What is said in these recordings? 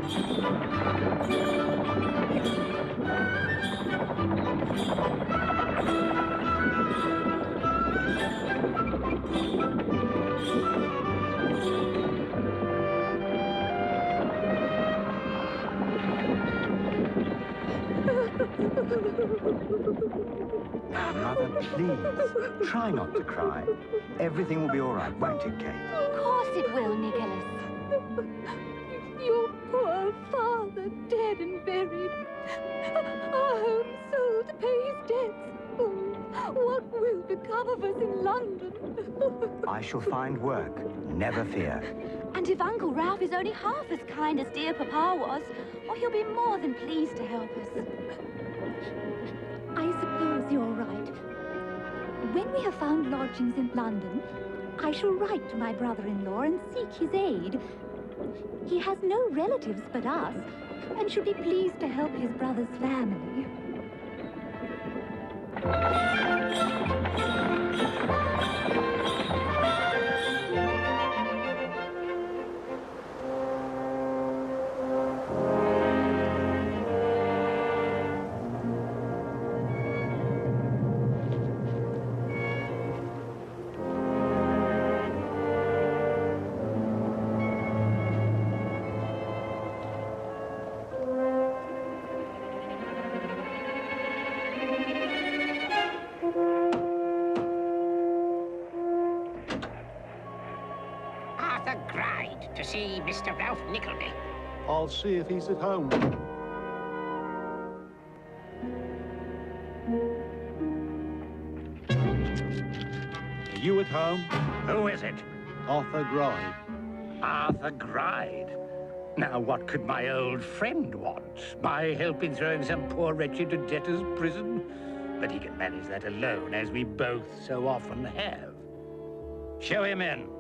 Now, Mother, please, try not to cry. Everything will be all right, won't it, Kate? Of course it will, Nicholas. Your poor father, dead and buried. Our home sold to pay his debts. Oh, what will become of us in London? I shall find work, never fear. And if Uncle Ralph is only half as kind as dear Papa was, well, he'll be more than pleased to help us. I suppose you're right. When we have found lodgings in London, I shall write to my brother-in-law and seek his aid. He has no relatives but us, and should be pleased to help his brother's family. To see Mr. Ralph Nickleby. I'll see if he's at home. Are you at home? Who is it? Arthur Gride. Arthur Gride. Now, what could my old friend want? My help in throwing some poor wretch into debtor's prison? But he can manage that alone, as we both so often have. Show him in.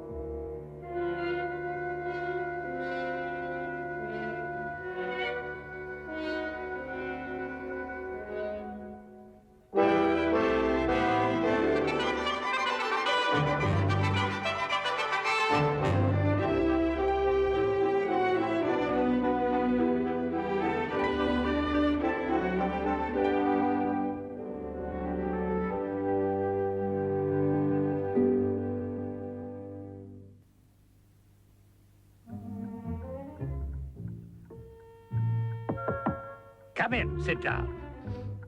Come in, sit down.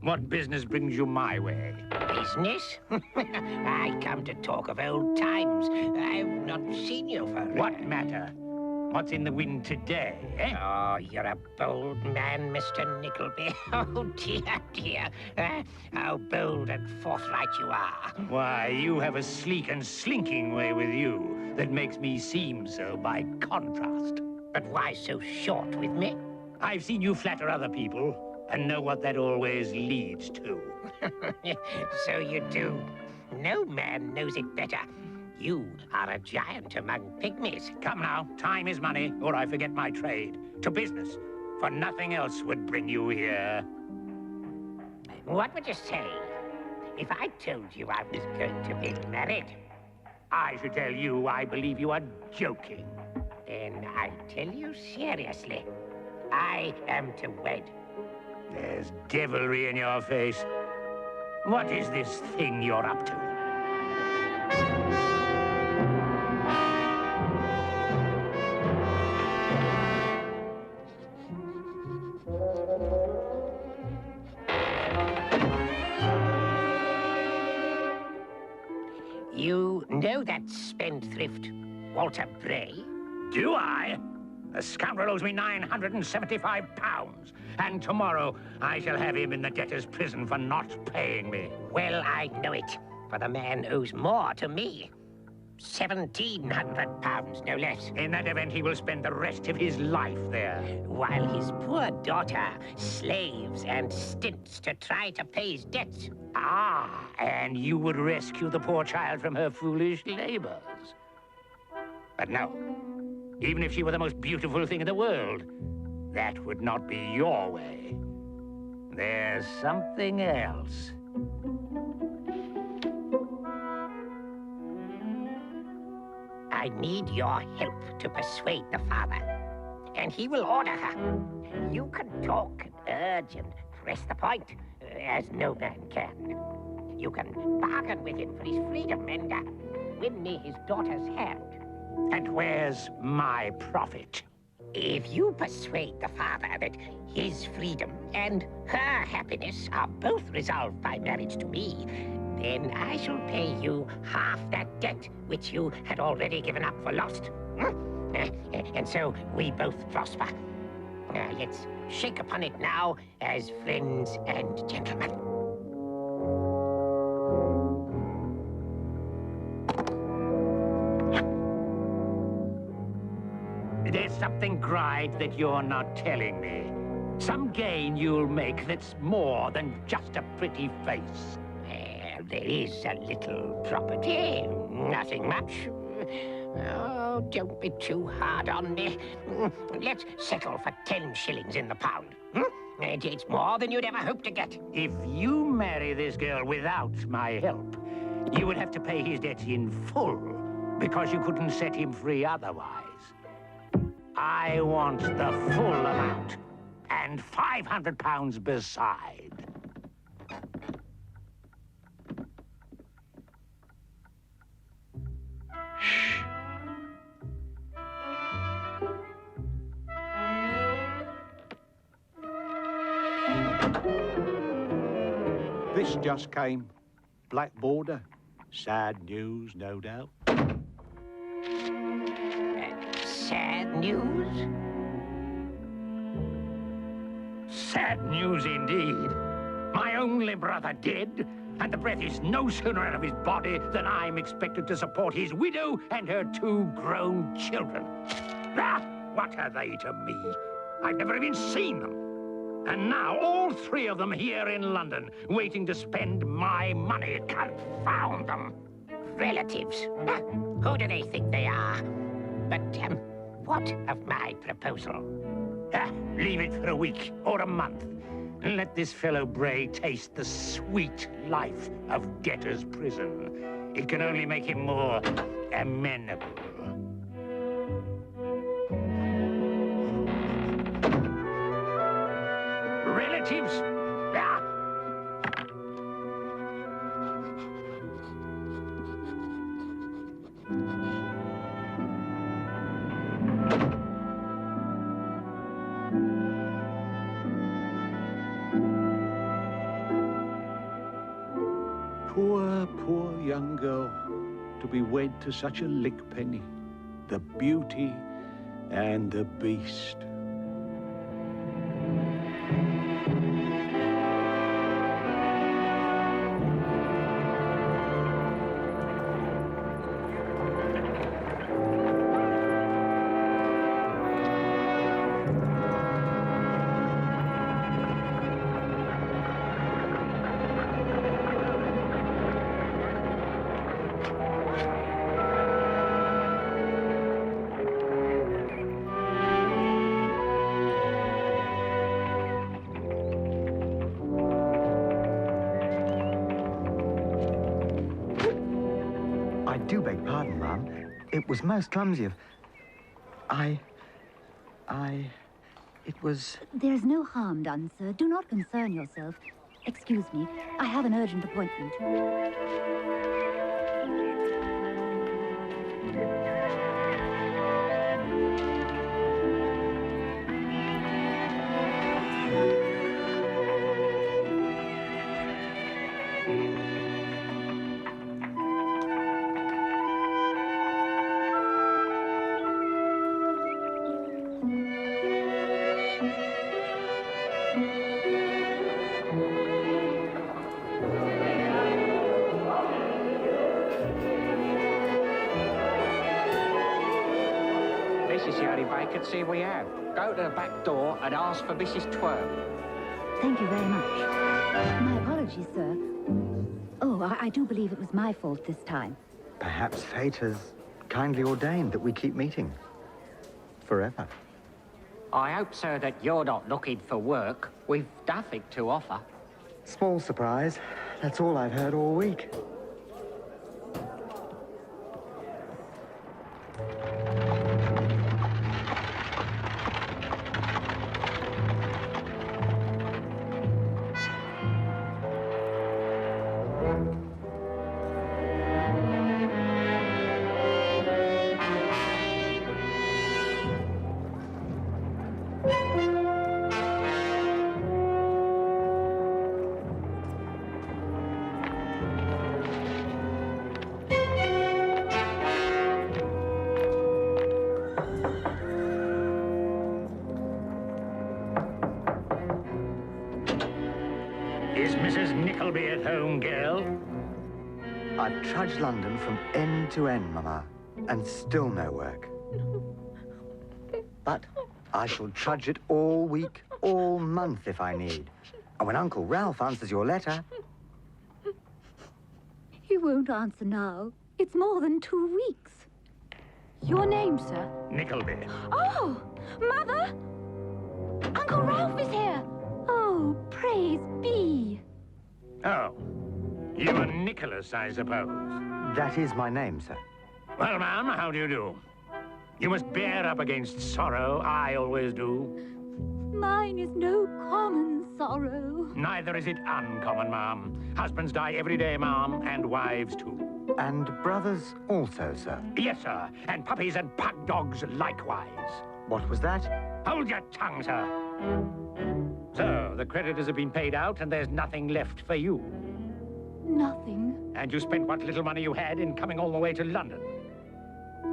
What business brings you my way? Business? I come to talk of old times. I've not seen you for... What matter? What's in the wind today, eh? Oh, you're a bold man, Mr. Nickleby. Oh, dear, dear. How bold and forthright you are. Why, you have a sleek and slinking way with you that makes me seem so by contrast. But why so short with me? I've seen you flatter other people and know what that always leads to. So you do. No man knows it better. You are a giant among pygmies. Come now, time is money, or I forget my trade. To business, for nothing else would bring you here. What would you say if I told you I was going to be married? I should tell you I believe you are joking. Then I tell you seriously, I am to wed. There's devilry in your face. What is this thing you're up to? You know that spendthrift, Walter Bray? Do I? The scoundrel owes me £975, and tomorrow I shall have him in the debtor's prison for not paying me. Well, I know it, for the man owes more to me. £1,700, no less. In that event, he will spend the rest of his life there. While his poor daughter slaves and stints to try to pay his debts. Ah, and you would rescue the poor child from her foolish labors. But no. Even if she were the most beautiful thing in the world, that would not be your way. There's something else. I need your help to persuade the father. and he will order her. You can talk and urge and press the point, as no man can. You can bargain with him for his freedom and win me his daughter's hand. And where's my profit? If you persuade the father that his freedom and her happiness are both resolved by marriage to me, then I shall pay you half that debt which you had already given up for lost. And so we both prosper. Let's shake upon it now as friends and gentlemen. There's something, Gride, that you're not telling me. Some gain you'll make that's more than just a pretty face. Well, there is a little property, nothing much. Oh, don't be too hard on me. Let's settle for 10 shillings in the pound. It's more than you'd ever hope to get. If you marry this girl without my help, you would have to pay his debts in full, because you couldn't set him free otherwise. I want the full amount, and £500 beside. Shh. This just came. Black Border. Sad news, no doubt. Sad news? Sad news indeed. My only brother dead, and the breath is no sooner out of his body than I'm expected to support his widow and her 2 grown children. Ah, what are they to me? I've never even seen them. And now all 3 of them here in London, waiting to spend my money. Confound them! Relatives. Who do they think they are? But, what of my proposal? Leave it for a week or a month. Let this fellow Bray taste the sweet life of debtor's prison. It can only make him more amenable. Relatives? Poor young girl, to be wed to such a lickpenny. The beauty and the beast. I do beg pardon, Mum. It was most clumsy of... It was... There's no harm done, sir. Do not concern yourself. Excuse me. I have an urgent appointment. This is the only vacancy we have. Go to the back door and ask for Mrs. Twerp. Thank you very much. My apologies, sir. Oh, I do believe it was my fault this time. Perhaps fate has kindly ordained that we keep meeting. Forever. I hope, sir, that you're not looking for work. We've nothing to offer. Small surprise. That's all I've heard all week. Nickleby at home, girl? I've trudged London from end to end, Mama, and still no work. But I shall trudge it all week, all month if I need. And when Uncle Ralph answers your letter... He won't answer now. It's more than 2 weeks. Your name, sir? Nickleby. Oh, Mother! Uncle Ralph is here! Oh, praise be. Oh, you are Nicholas, I suppose. That is my name, sir. Well, ma'am, how do you do? You must bear up against sorrow. I always do. Mine is no common sorrow. Neither is it uncommon, ma'am. Husbands die every day, ma'am, and wives too. And brothers also, sir. Yes, sir, and puppies and pug dogs likewise. What was that? Hold your tongue, sir. So, the creditors have been paid out, and there's nothing left for you. Nothing. And you spent what little money you had in coming all the way to London.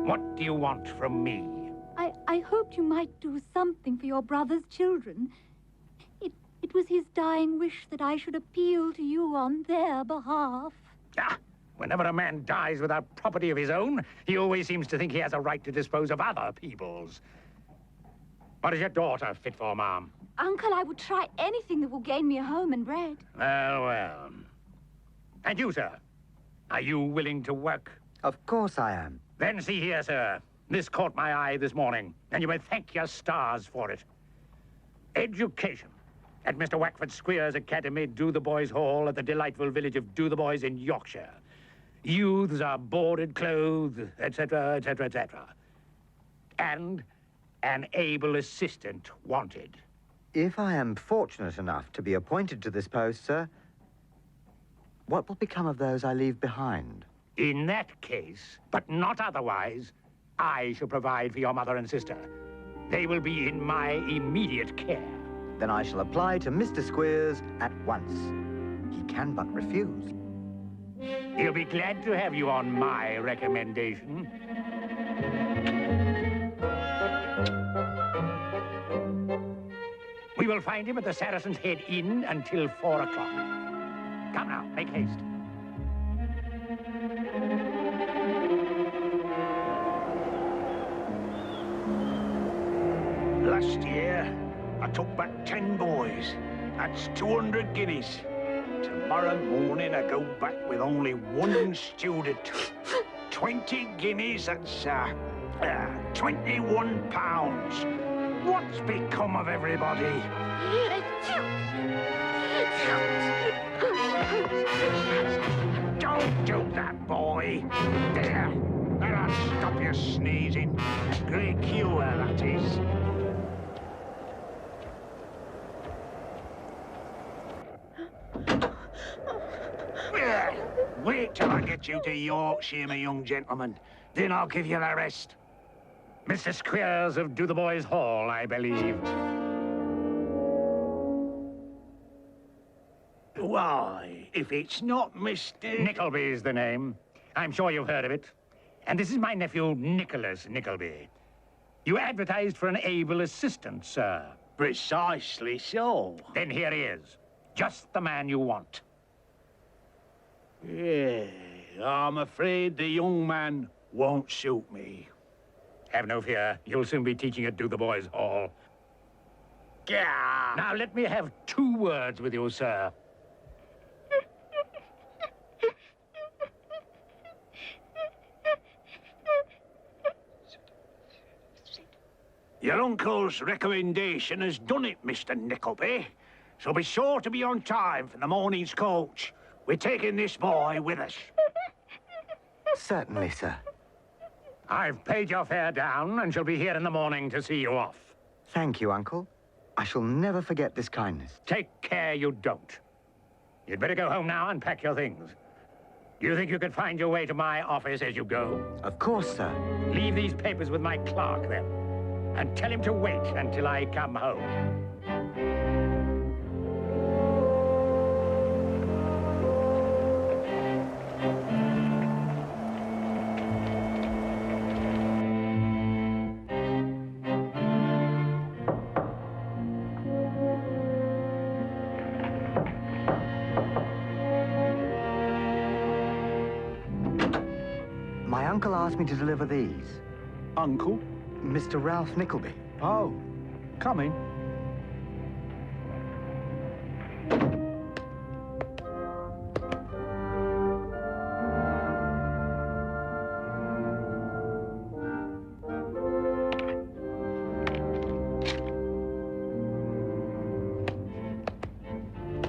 What do you want from me? I hoped you might do something for your brother's children. It was his dying wish that I should appeal to you on their behalf. Ah, whenever a man dies without property of his own, he always seems to think he has a right to dispose of other people's. What is your daughter fit for, ma'am? Uncle, I would try anything that will gain me a home and bread. Well, well. And you, sir? Are you willing to work? Of course I am. Then see here, sir. This caught my eye this morning, and you may thank your stars for it. Education. At Mr. Wackford Squeer's Academy, Dotheboys Hall, at the delightful village of Dotheboys in Yorkshire. Youths are boarded, clothed, etc., etc., etc. And an able assistant wanted. If I am fortunate enough to be appointed to this post, sir, what will become of those I leave behind? In that case, but not otherwise, I shall provide for your mother and sister. They will be in my immediate care. Then I shall apply to Mr. Squeers at once. He can but refuse. He'll be glad to have you on my recommendation. We will find him at the Saracen's Head Inn until 4 o'clock. Come now, make haste. Last year, I took back 10 boys. That's 200 guineas. Tomorrow morning, I go back with only 1 student. 20 guineas, that's 21 pounds. What's become of everybody? Don't do that, boy. There. That'll stop your sneezing. Great cure, that is. Wait till I get you to Yorkshire, my young gentleman. Then I'll give you the rest. Mr. Squeers of Dotheboys Hall, I believe. Why, if it's not Mr. Nickleby's the name. I'm sure you've heard of it. And this is my nephew, Nicholas Nickleby. You advertised for an able assistant, sir. Precisely so. Then here he is. Just the man you want. Yeah, I'm afraid the young man won't suit me. Have no fear. You'll soon be teaching at Dotheboys Hall. Gah! Now, let me have 2 words with you, sir. Your uncle's recommendation has done it, Mr. Nickleby. So be sure to be on time for the morning's coach. We're taking this boy with us. Certainly, sir. I've paid your fare down and shall be here in the morning to see you off. Thank you, Uncle. I shall never forget this kindness. Take care you don't. You'd better go home now and pack your things. Do you think you could find your way to my office as you go? Of course, sir. Leave these papers with my clerk, then. And tell him to wait until I come home. uncle asked me to deliver these. Uncle? Mr. Ralph Nickleby. Oh, come in.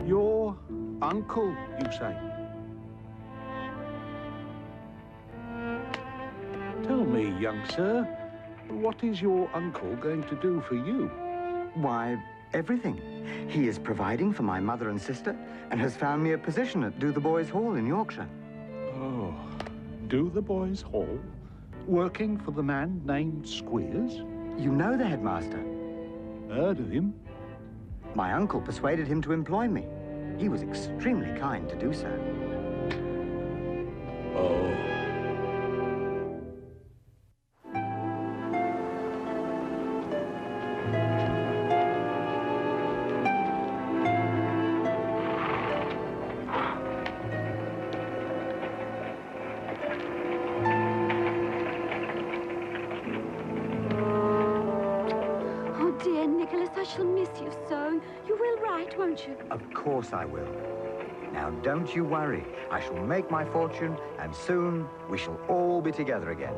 Your uncle, you say? Tell me, young sir, what is your uncle going to do for you? Why, everything. He is providing for my mother and sister and has found me a position at Do the Boys Hall in Yorkshire. Oh, Do the Boys Hall? Working for the man named Squeers? You know the headmaster. Heard of him? My uncle persuaded him to employ me. He was extremely kind to do so. Oh. Oh, dear Nicholas, I shall miss you so. You will write, won't you? Of course I will. Now, don't you worry. I shall make my fortune, and soon we shall all be together again.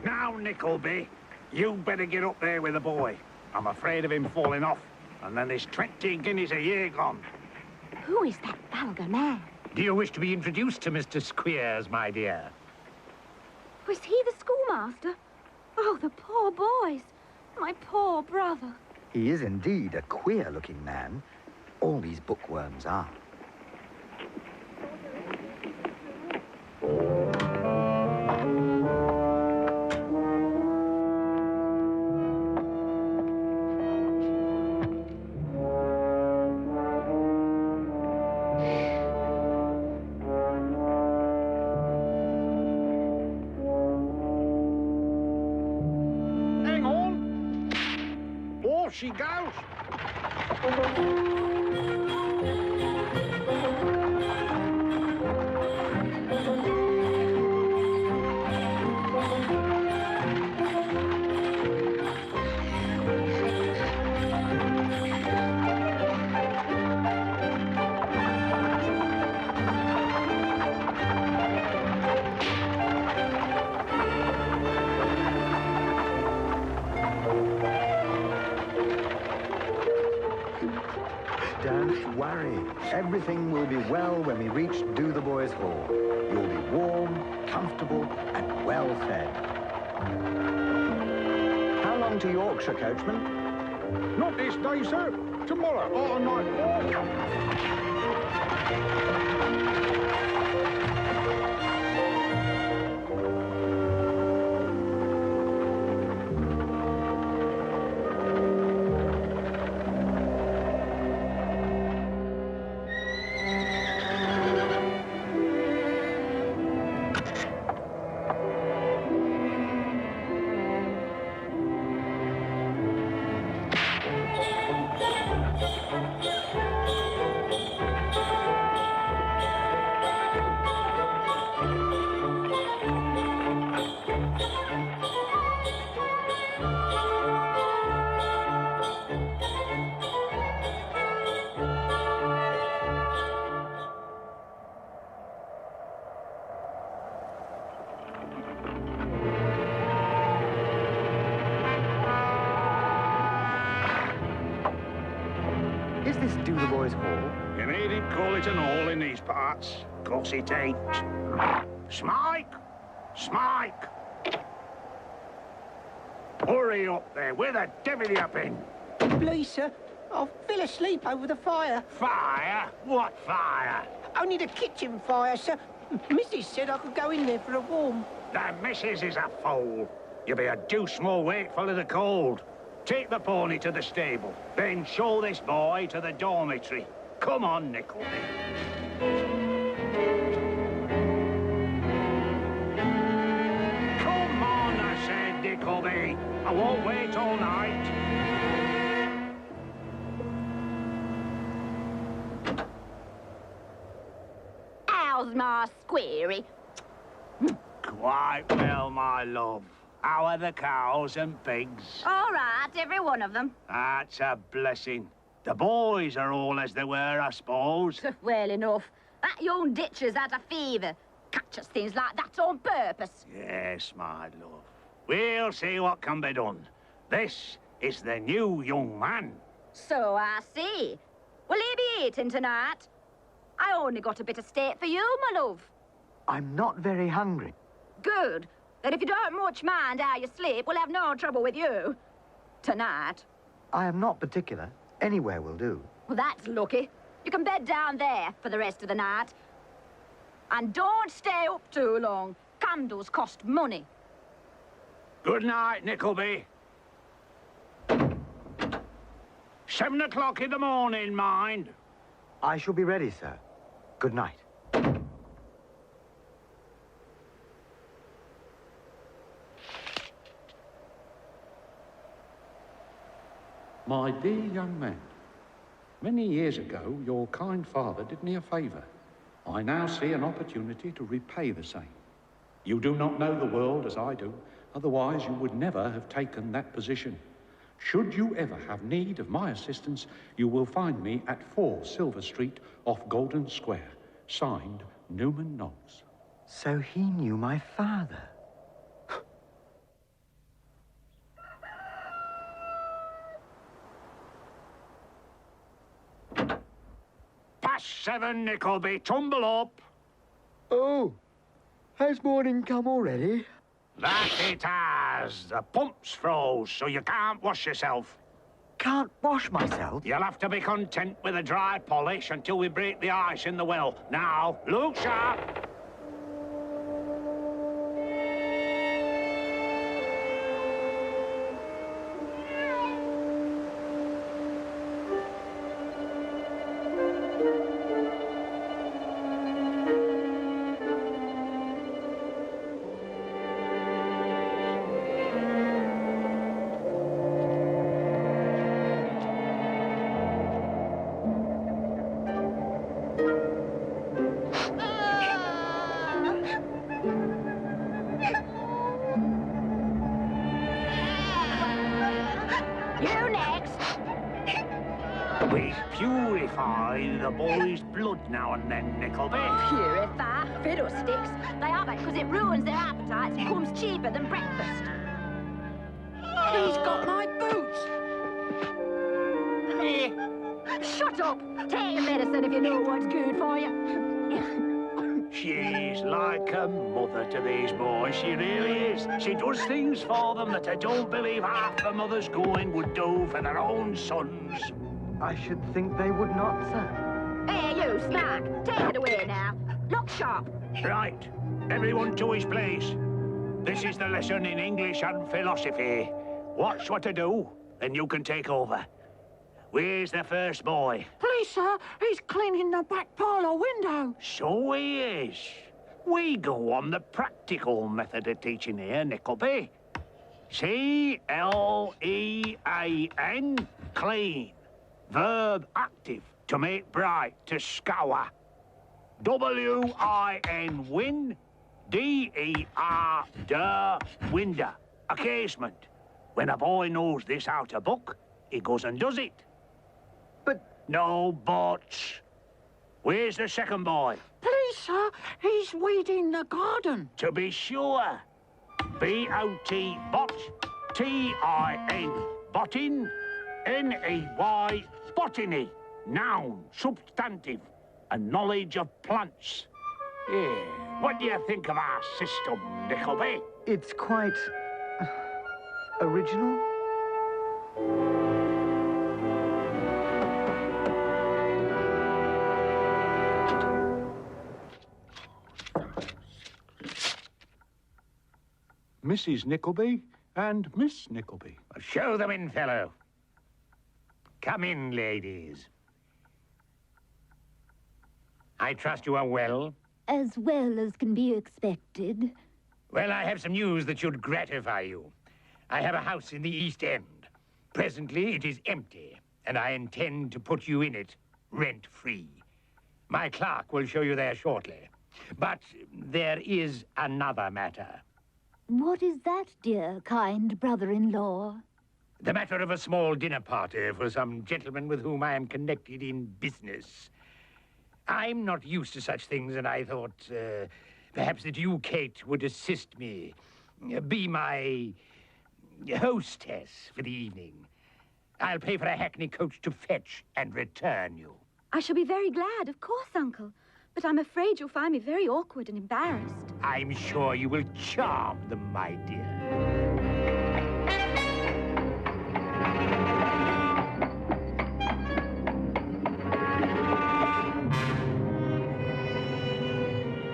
Now, Nickleby, you better get up there with the boy. I'm afraid of him falling off, and then there's 20 guineas a year gone. Who is that vulgar man? Do you wish to be introduced to Mr. Squeers, my dear? Was he the schoolmaster? Oh, the poor boys. My poor brother. He is indeed a queer-looking man. All these bookworms are. Hang on! Off she goes! Don't worry. Everything will be well when we reach Do the Boys Hall. You'll be warm, comfortable, and well fed. How long to Yorkshire, coachman? Not this day, sir. Tomorrow, on night. Is this Do the Boys Hall? You needn't call it an hall in these parts. Course it ain't. Smike! Smike! Hurry up there. Where the devil you been? Please, sir, I fell asleep over the fire. Fire? What fire? Only the kitchen fire, sir. Mrs. said I could go in there for a warm. The missus is a fool. You'll be a deuce more wakeful of the cold. Take the pony to the stable, then show this boy to the dormitory. Come on, Nickleby. Come on, I said, Nickleby. Nickleby. I won't wait all night. How's my squeary? Quite well, my love. How are the cows and pigs? All right, every one of them. That's a blessing. The boys are all as they were, I suppose. Well enough. That young ditcher's had a fever. Catches things like that on purpose. Yes, my love. We'll see what can be done. This is the new young man. So I see. Will he be eating tonight? I only got a bit of steak for you, my love. I'm not very hungry. Good. Then if you don't much mind how you sleep, we'll have no trouble with you. Tonight. I am not particular. Anywhere will do. Well, that's lucky. You can bed down there for the rest of the night. And don't stay up too long. Candles cost money. Good night, Nickleby. 7 o'clock in the morning, mind. I shall be ready, sir. Good night. My dear young man, many years ago, your kind father did me a favour. I now see an opportunity to repay the same. You do not know the world as I do, otherwise you would never have taken that position. Should you ever have need of my assistance, you will find me at 4 Silver Street off Golden Square. Signed, Newman Knox. So he knew my father. Past 7, Nickleby. Tumble up. Oh, has morning come already? That it has. The pump's froze, so you can't wash yourself. Can't wash myself? You'll have to be content with a dry polish until we break the ice in the well. Now, look sharp. You next. We purify the boy's blood now and then, Nickleby. Purify fiddlesticks. They have it because it ruins their appetites and comes cheaper than breakfast. He's got my boots. Shut up. Take your medicine if you know what's good for you. She's like a mother to these boys, she really is. She does things for them that I don't believe half the mothers going would do for their own sons. I should think they would not, sir. Hey, you, Smack. Take it away now. Look sharp. Right, everyone to his place. This is the lesson in English and philosophy. Watch what to do, and you can take over. Where's the first boy? Please, sir, he's cleaning the back parlour window. So he is. We go on the practical method of teaching here, Nickleby. C-L-E-A-N, clean. Verb active, to make bright, to scour. W-I-N, win. D-E-R, window, a casement. When a boy knows this out of book, he goes and does it. But... No buts. Where's the second boy? Please, sir, he's weeding the garden. To be sure. B-O-T, bot. T-I-N, bottin. N-E-Y, botany. Noun, substantive. A knowledge of plants. Yeah. What do you think of our system, Nickleby? It's quite... original? Mrs. Nickleby and Miss Nickleby. Show them in, fellow. Come in, ladies. I trust you are well? As well as can be expected. Well, I have some news that should gratify you. I have a house in the East End. Presently, it is empty, and I intend to put you in it, rent-free. My clerk will show you there shortly. But there is another matter. What is that, dear, kind brother-in-law? The matter of a small dinner party for some gentleman with whom I am connected in business. I'm not used to such things, and I thought perhaps that you, Kate, would assist me. Be my hostess for the evening. I'll pay for a hackney coach to fetch and return you. I shall be very glad, of course, Uncle. But I'm afraid you'll find me very awkward and embarrassed. I'm sure you will charm them, my dear.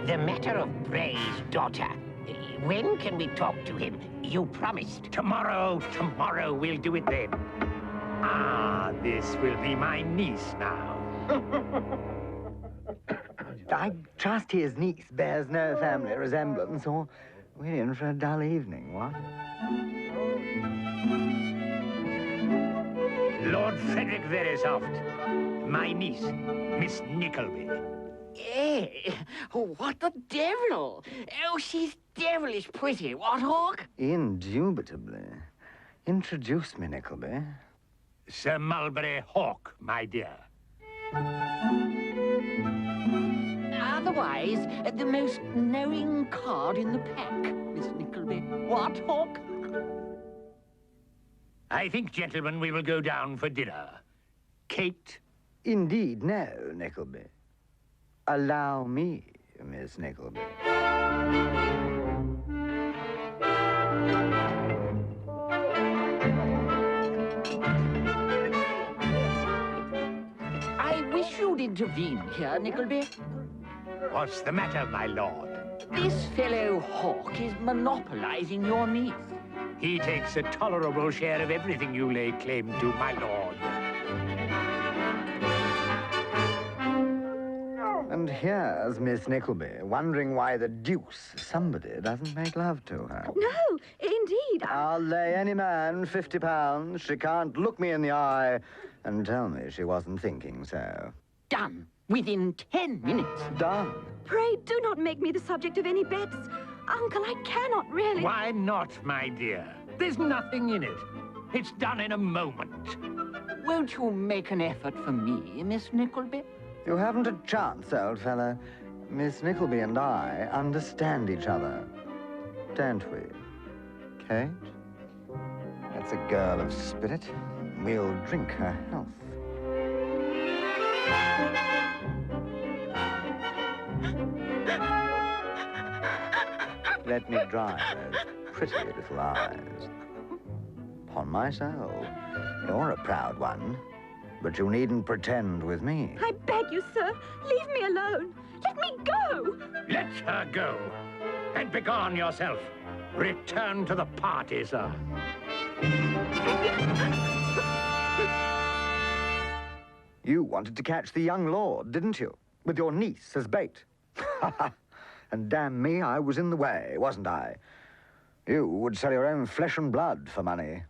The matter of Bray's daughter. When can we talk to him? You promised. Tomorrow we'll do it then. Ah, this will be my niece now. I trust his niece bears no family resemblance, or we're in for a dull evening, what? Lord Frederick Verissoft. My niece, Miss Nickleby. Eh, what the devil? Oh, she's devilish pretty, what, Hawk? Indubitably. Introduce me, Nickleby. Sir Mulberry Hawk, my dear. Otherwise, the most knowing card in the pack, Miss Nickleby. What, Hawk? I think, gentlemen, we will go down for dinner. Kate? Indeed, no, Nickleby. Allow me, Miss Nickleby. I wish you'd intervene here, Nickleby. What's the matter, my lord? This fellow Hawk is monopolizing your niece. He takes a tolerable share of everything you lay claim to, my lord. And here's Miss Nickleby, wondering why the deuce somebody doesn't make love to her. No, indeed. I'll lay any man £50 she can't look me in the eye and tell me she wasn't thinking so. Done. Within 10 minutes. Done. Pray do not make me the subject of any bets. Uncle, I cannot really. Why not, my dear? There's nothing in it. It's done in a moment. Won't you make an effort for me, Miss Nickleby? You haven't a chance, old fellow. Miss Nickleby and I understand each other, don't we, Kate? That's a girl of spirit. We'll drink her health. Let me dry those pretty little eyes. Upon my soul, you're a proud one, but you needn't pretend with me. I beg you, sir, leave me alone. Let me go. Let her go. And begone yourself. Return to the party, sir. You wanted to catch the young lord, didn't you? With your niece as bait. And damn me, I was in the way, wasn't I? You would sell your own flesh and blood for money.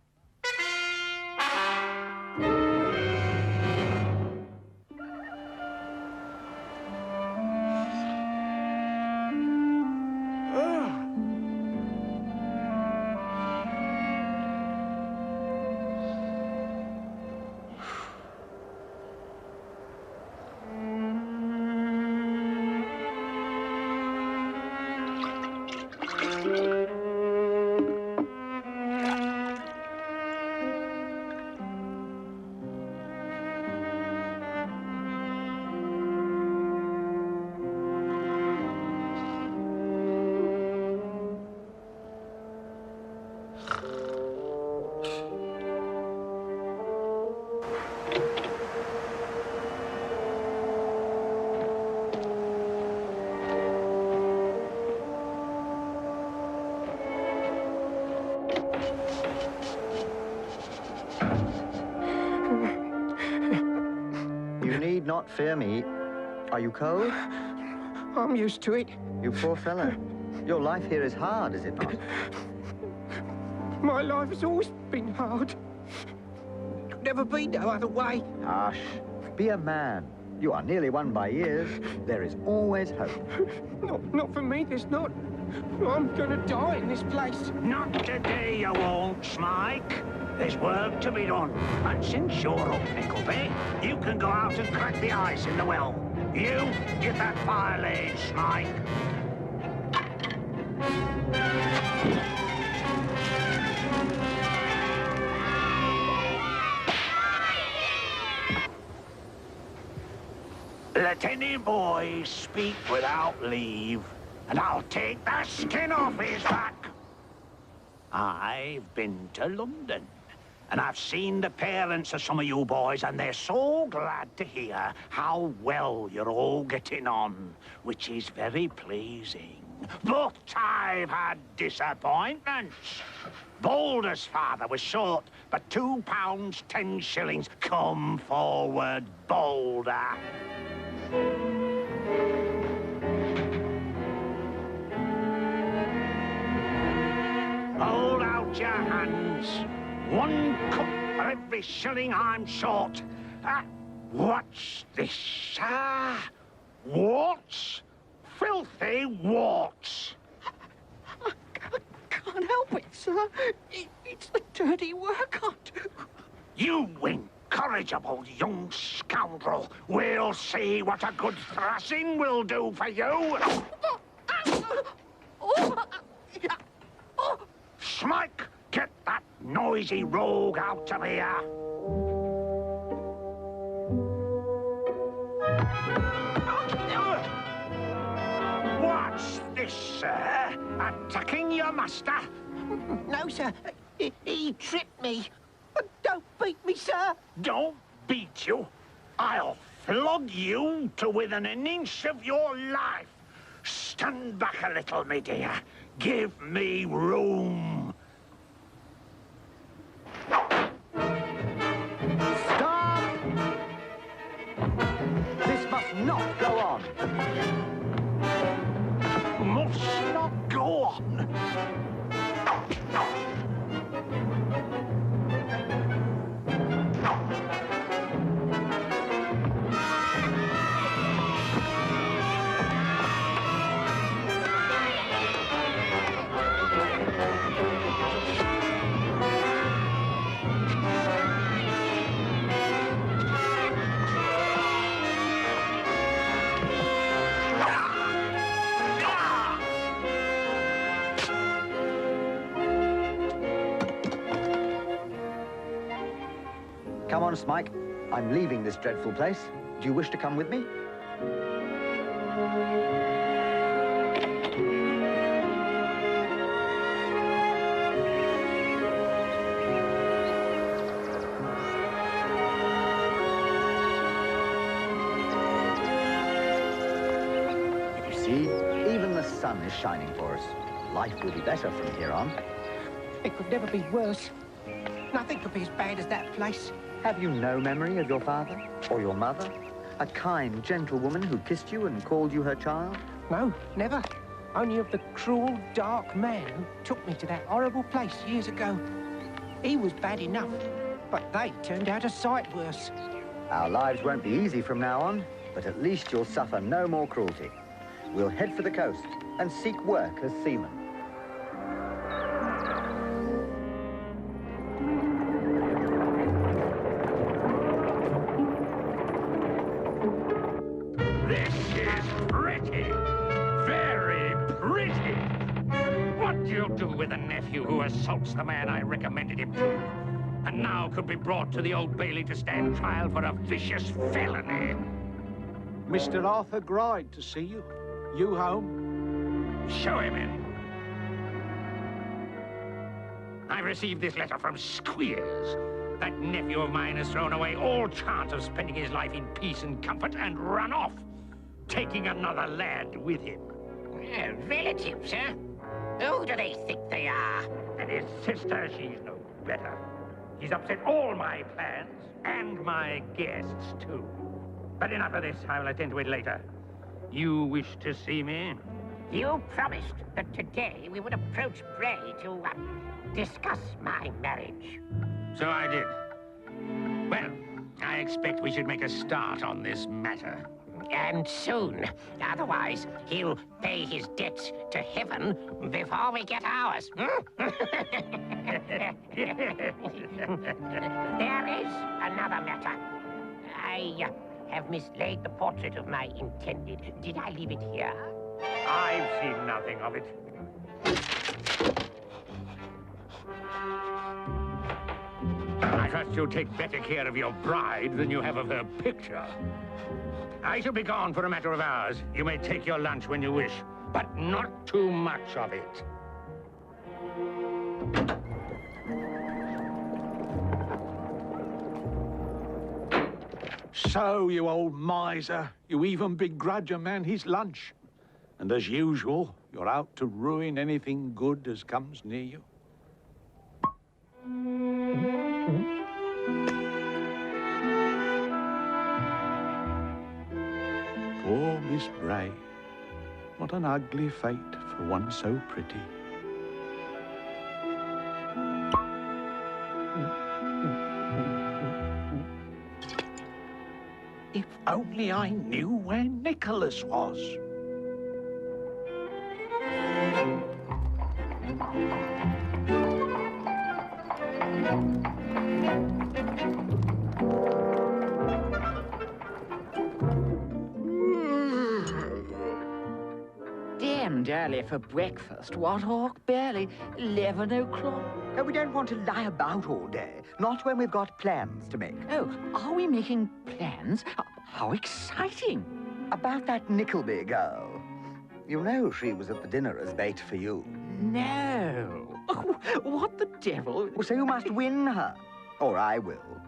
You need not fear me. Are you cold? I'm used to it. You poor fellow. Your life here is hard, is it not? My life's always been hard. Could never be no other way. Hush. Be a man. You are nearly one by years. There is always hope. Not for me, there's not. I'm gonna die in this place. Not today, you won't, Smike. There's work to be done. And since you're up, Nickleby, you can go out and crack the ice in the well. You, get that fire laid, Smike. Let any boy speak without leave, and I'll take the skin off his back. I've been to London, and I've seen the parents of some of you boys, and they're so glad to hear how well you're all getting on, which is very pleasing. But I've had disappointments. Boulder's father was short, but £2 10 shillings. Come forward, Boulder. Hold out your hands. 1 cup for every shilling I'm short. What's this, warts? Filthy warts. I can't help it, sir. It's the dirty work I do. You incorrigible young scoundrel. We'll see what a good thrashing will do for you. Smike, get that noisy rogue out of here. What's this, sir? Attacking your master? No, sir. He tripped me. Don't beat me, sir. Don't beat you. I'll flog you to within an inch of your life. Stand back a little, me dear. Give me room. Stop! This must not go on. Must not go on. Come on, Smike. I'm leaving this dreadful place. Do you wish to come with me? You see, even the sun is shining for us. Life will be better from here on. It could never be worse. Nothing could be as bad as that place. Have you no memory of your father or your mother? A kind, gentle woman who kissed you and called you her child? No, never. Only of the cruel, dark man who took me to that horrible place years ago. He was bad enough, but they turned out a sight worse. Our lives won't be easy from now on, but at least you'll suffer no more cruelty. We'll head for the coast and seek work as seamen. This is pretty. Very pretty. What do you do with a nephew who assaults the man I recommended him to? And now could be brought to the Old Bailey to stand trial for a vicious felony. Mr. Arthur Gride to see you. You home? Show him in. I received this letter from Squeers. That nephew of mine has thrown away all chance of spending his life in peace and comfort and run off, taking another lad with him. Relatives, huh? Who do they think they are? And his sister, she's no better. He's upset all my plans, and my guests, too. But enough of this. I will attend to it later. You wish to see me? You promised that today we would approach Bray to discuss my marriage. So I did. Well, I expect we should make a start on this matter. And soon. Otherwise, he'll pay his debts to heaven before we get ours. There is another matter. I have mislaid the portrait of my intended. Did I leave it here? I've seen nothing of it. I trust you'll take better care of your bride than you have of her picture. I shall be gone for a matter of hours. You may take your lunch when you wish, but not too much of it. So, you old miser, you even begrudge a man his lunch. And as usual, you're out to ruin anything good as comes near you. Poor Miss Bray. What an ugly fate for one so pretty. If only I knew where Nicholas was. Damned early for breakfast, what, Hawk? Barely 11 o'clock. Oh, we don't want to lie about all day. Not when we've got plans to make. Oh, are we making plans? How exciting! About that Nickleby girl. You know she was at the dinner as bait for you. No. Oh, what the devil? Well, so you must win her. Or I will.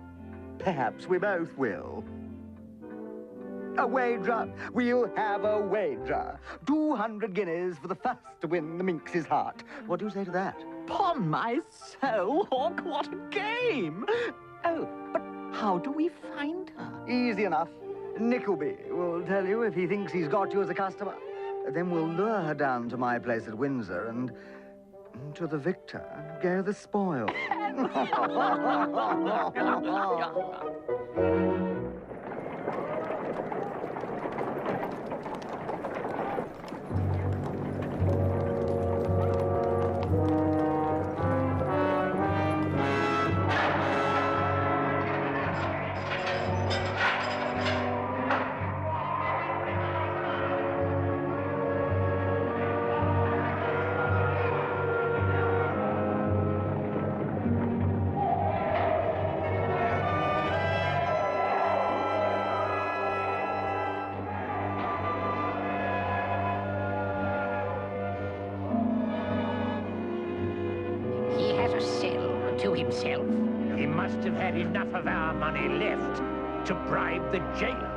Perhaps we both will. A wager. We'll have a wager. 200 guineas for the first to win the minx's heart. What do you say to that? Upon my soul, Hawk, what a game! Oh, but how do we find her? Easy enough. Nickleby will tell you if he thinks he's got you as a customer. Then we'll lure her down to my place at Windsor and to the victor go the spoil. To himself. He must have had enough of our money left to bribe the jailer.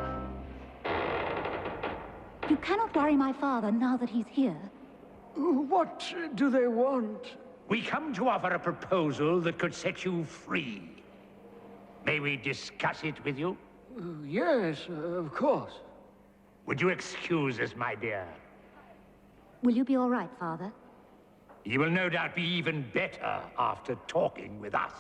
You cannot worry my father now that he's here. What do they want? We come to offer a proposal that could set you free. May we discuss it with you? Yes, of course. Would you excuse us, my dear? Will you be all right, Father? You will no doubt be even better after talking with us.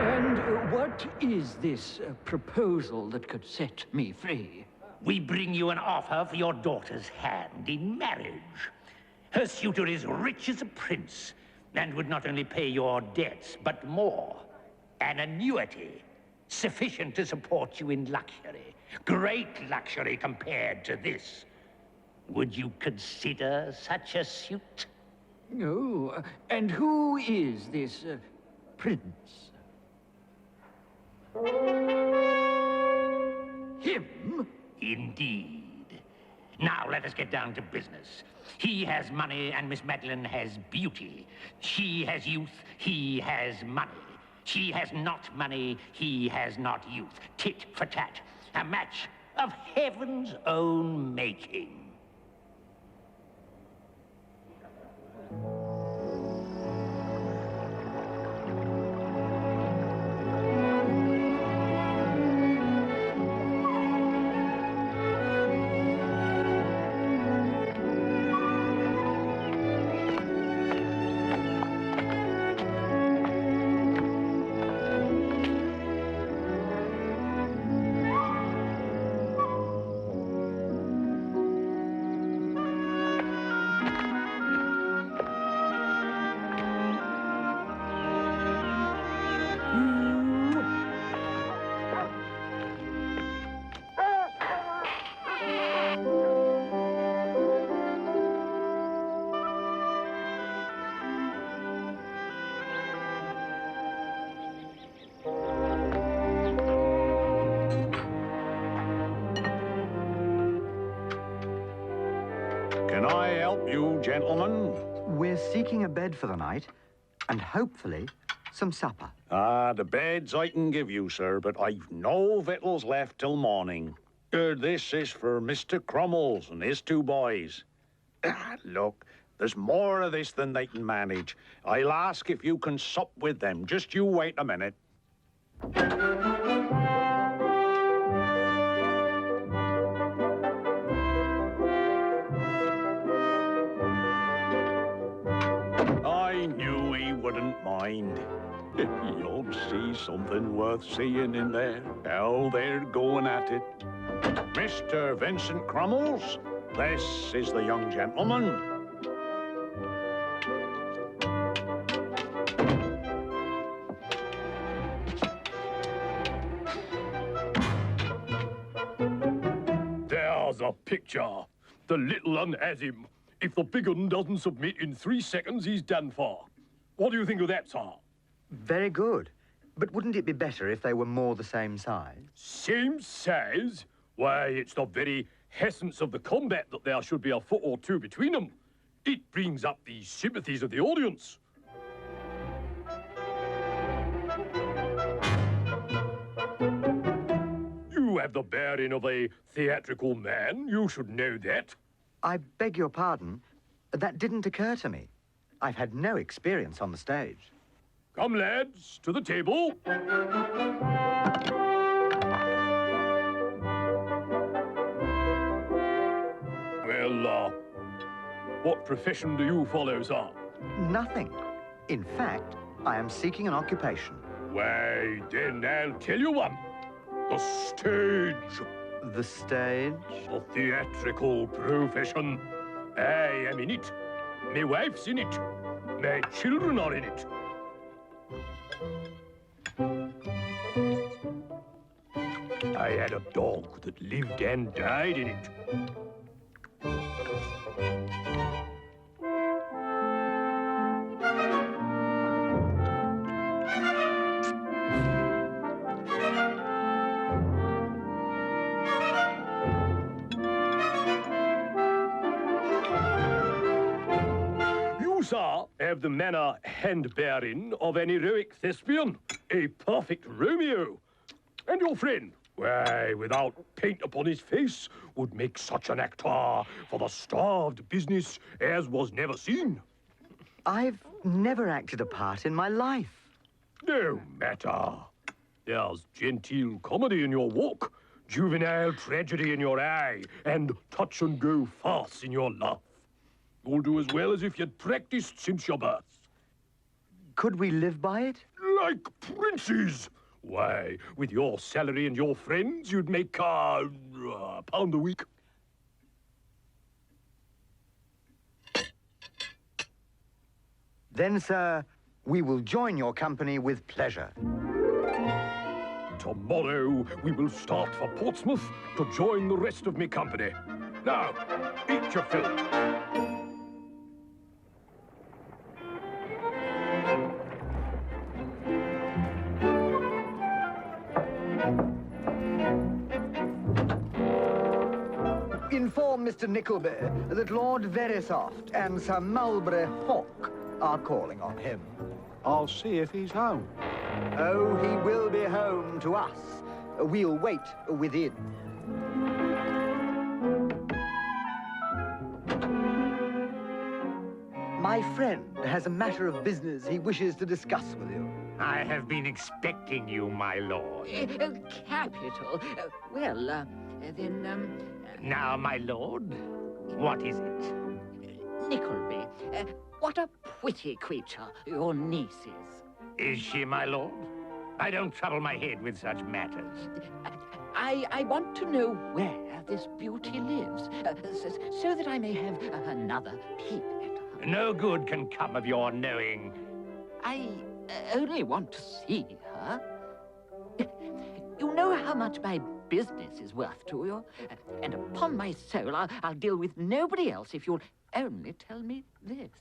And what is this proposal that could set me free? We bring you an offer for your daughter's hand in marriage. Her suitor is rich as a prince, and would not only pay your debts, but more. An annuity, sufficient to support you in luxury. Great luxury compared to this. Would you consider such a suit? Oh, and who is this prince? Him? Indeed. Now let us get down to business. He has money and Miss Madeline has beauty. She has youth, he has money. She has not money, he has not youth. Tit for tat. A match of heaven's own making. you gentlemen? We're seeking a bed for the night, and hopefully some supper. Ah, the beds I can give you, sir, but I've no victuals left till morning. This is for Mr. Crummles and his two boys. Look, there's more of this than they can manage. I'll ask if you can sup with them. Just you wait a minute. I knew he wouldn't mind. You'll see something worth seeing in there. How they're going at it. Mr. Vincent Crummles, this is the young gentleman. There's a picture. The little un has him. If the big un doesn't submit in 3 seconds, he's done for. What do you think of that, sir? Very good. But wouldn't it be better if they were more the same size? Same size? Why, it's the very essence of the combat that there should be a foot or two between them. It brings up the sympathies of the audience. You have the bearing of a theatrical man. You should know that. I beg your pardon. That didn't occur to me. I've had no experience on the stage. Come, lads, to the table. Well, what profession do you follow, sir? Nothing. In fact, I am seeking an occupation. Why, then I'll tell you one. The stage. The stage? A theatrical profession. I am in it. My wife's in it. My children are in it. I had a dog that lived and died in it. You, sir, have the manner and bearing of an heroic thespian, a perfect Romeo. And your friend, why, without paint upon his face, would make such an actor for the starved business as was never seen. I've never acted a part in my life. No matter. There's genteel comedy in your walk, juvenile tragedy in your eye, and touch-and-go farce in your laugh. You'll do as well as if you'd practiced since your birth. Could we live by it? Like princes! Why, with your salary and your friends, you'd make a pound a week. Then, sir, we will join your company with pleasure. Tomorrow, we will start for Portsmouth to join the rest of me company. Now, eat your fill. Inform Mr. Nickleby that Lord Verisopht and Sir Mulberry Hawk are calling on him. I'll see if he's home. Oh, he will be home to us. We'll wait within. My friend has a matter of business he wishes to discuss with you. I have been expecting you, my lord. Capital. Then, Now, my lord, what is it? Nickleby. What a pretty creature your niece is. Is she, my lord? I don't trouble my head with such matters. I want to know where this beauty lives, so that I may have another peep at her. No good can come of your knowing. I only want to see her. You know how much my business is worth to you, and upon my soul, I'll deal with nobody else if you'll only tell me this.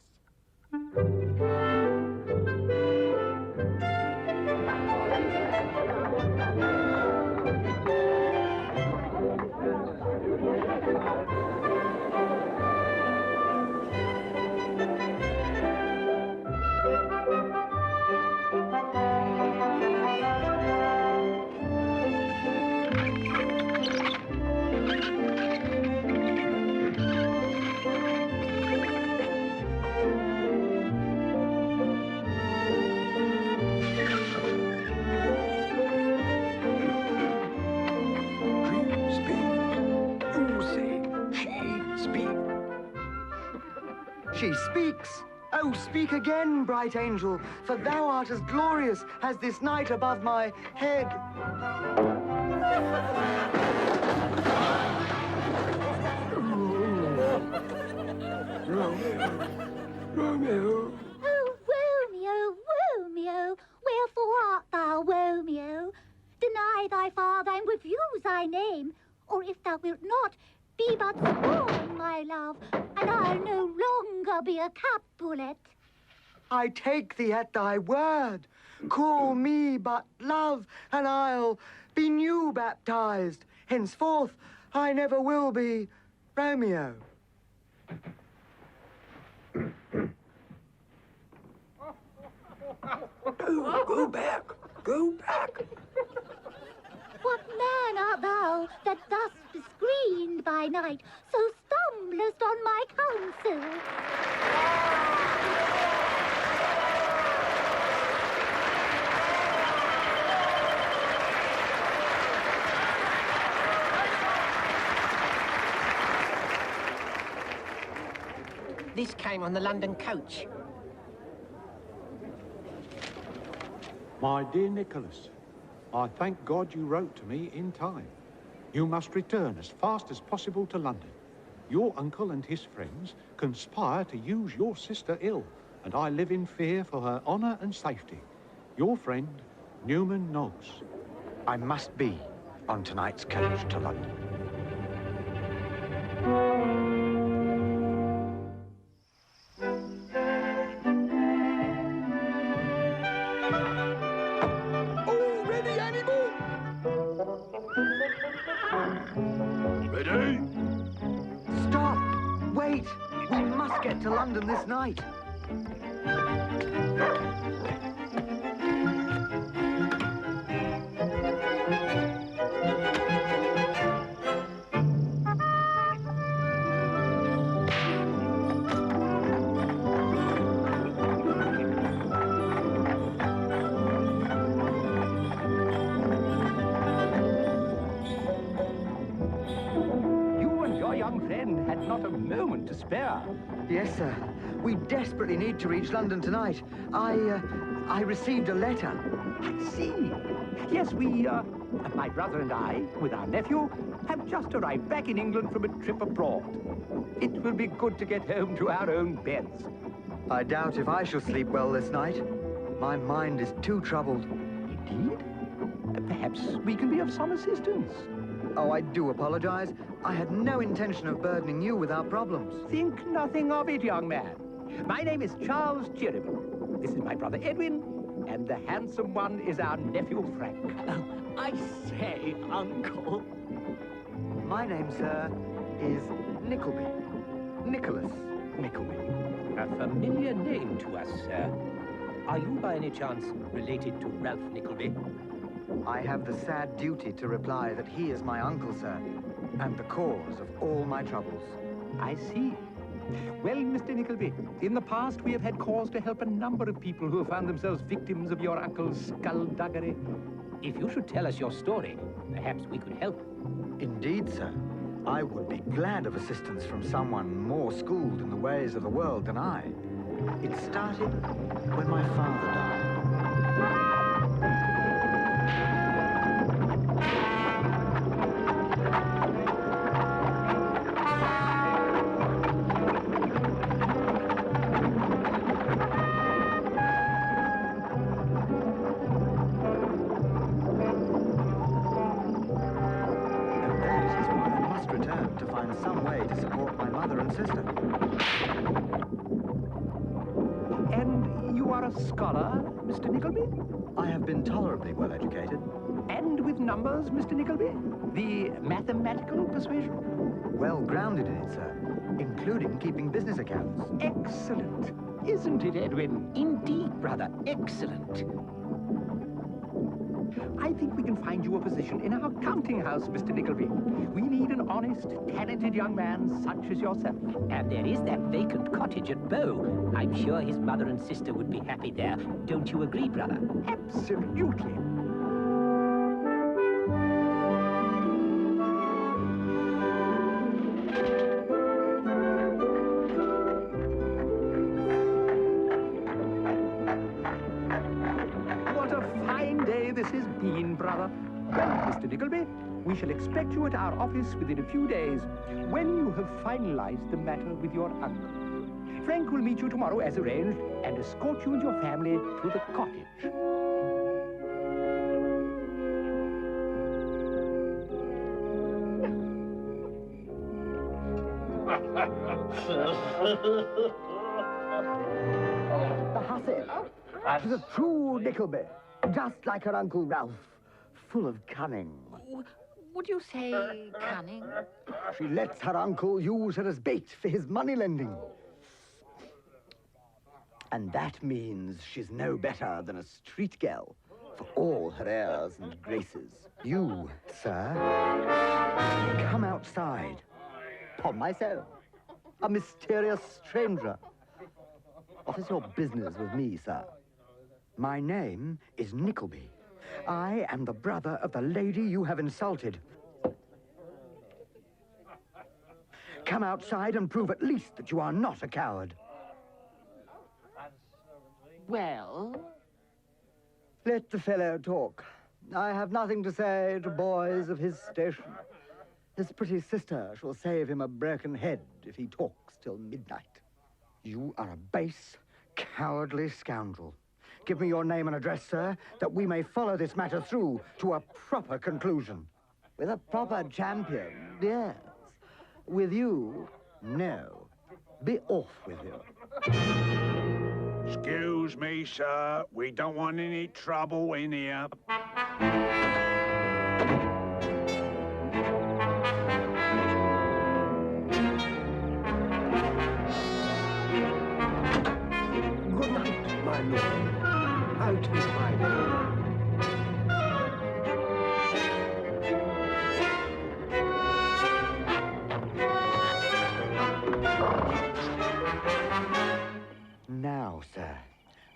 She speaks. Oh, speak again, bright angel, for thou art as glorious as this night above my head. Romeo. Oh, Romeo, Romeo, wherefore art thou, Romeo? Deny thy father and refuse thy name, or if thou wilt not, be but sworn, my love, and I'll no longer be a Capulet. I take thee at thy word. Call me but love, and I'll be new baptized. Henceforth, I never will be Romeo. Go back. Go back. What man art thou that thus bescreened by night, so stumblest on my counsel? This came on the London coach. My dear Nicholas, I thank God you wrote to me in time. You must return as fast as possible to London. Your uncle and his friends conspire to use your sister ill, and I live in fear for her honour and safety. Your friend, Newman Noggs. I must be on tonight's coach to London. Ready? Stop! Wait! We must get to London this night. Had not a moment to spare. Yes, sir. We desperately need to reach London tonight. I received a letter. I see. Yes, my brother and I, with our nephew, have just arrived back in England from a trip abroad. It will be good to get home to our own beds. I doubt if I shall sleep well this night. My mind is too troubled. Indeed? Perhaps we can be of some assistance. Oh, I do apologize. I had no intention of burdening you with our problems. Think nothing of it, young man. My name is Charles Cheeryble. This is my brother Edwin, and the handsome one is our nephew Frank. Oh, I say, Uncle. My name, sir, is Nickleby. Nicholas Nickleby. A familiar name to us, sir. Are you by any chance related to Ralph Nickleby? I have the sad duty to reply that he is my uncle, sir, and the cause of all my troubles. I see. Well, Mr. Nickleby, in the past we have had cause to help a number of people who have found themselves victims of your uncle's skullduggery. If you should tell us your story, perhaps we could help. Indeed, sir. I would be glad of assistance from someone more schooled in the ways of the world than I. It started when my father died. Some way to support my mother and sister. And you are a scholar, Mr. Nickleby? I have been tolerably well educated. And with numbers, Mr. Nickleby? The mathematical persuasion? Well grounded in it, sir, including keeping business accounts. Excellent. Isn't it, Edwin? Indeed, brother. Excellent. I think we can find you a position in our counting house, Mr. Nickleby. We need an honest, talented young man such as yourself. And there is that vacant cottage at Bow. I'm sure his mother and sister would be happy there. Don't you agree, brother? Absolutely. What a fine day this has been, brother. Well, Mr. Nickleby, we shall expect you at our office within a few days, when you have finalized the matter with your uncle. Frank will meet you tomorrow as arranged and escort you and your family to the cottage. The hussy. She's a true Nickleby, just like her Uncle Ralph, full of cunning. Would you say cunning? She lets her uncle use her as bait for his money lending. And that means she's no better than a street girl for all her airs and graces. You, sir, come outside. Upon myself, a mysterious stranger. What is your business with me, sir? My name is Nickleby. I am the brother of the lady you have insulted. Come outside and prove at least that you are not a coward. Well? Let the fellow talk. I have nothing to say to boys of his station. His pretty sister shall save him a broken head if he talks till midnight. You are a base, cowardly scoundrel. Give me your name and address, sir, that we may follow this matter through to a proper conclusion. With a proper champion, yes. With you, no. Be off with you. Excuse me, sir. We don't want any trouble in here. Good night, my lord. Out is my lord. Now, sir,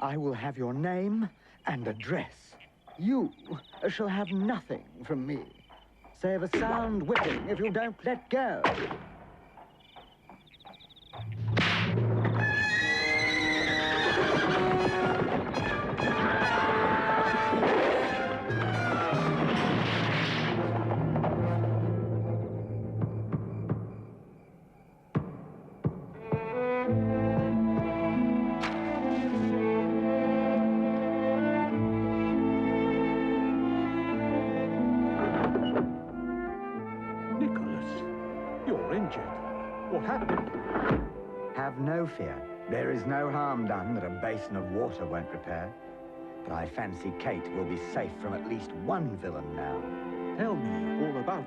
I will have your name and address. You shall have nothing from me, save a sound whipping if you don't let go. What happened? Have no fear. There is no harm done that a basin of water won't repair. But I fancy Kate will be safe from at least one villain now. Tell me all about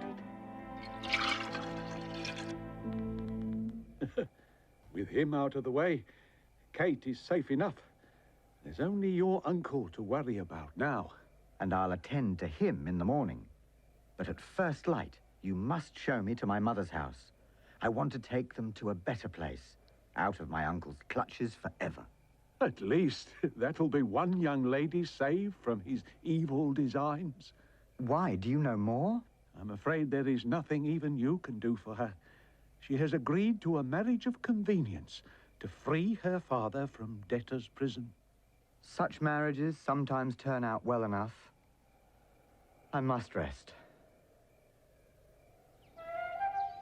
it. With him out of the way, Kate is safe enough. There's only your uncle to worry about now. And I'll attend to him in the morning. But at first light, you must show me to my mother's house. I want to take them to a better place, out of my uncle's clutches forever. At least that'll be one young lady saved from his evil designs. Why? Do you know more? I'm afraid there is nothing even you can do for her. She has agreed to a marriage of convenience to free her father from debtor's prison. Such marriages sometimes turn out well enough. I must rest.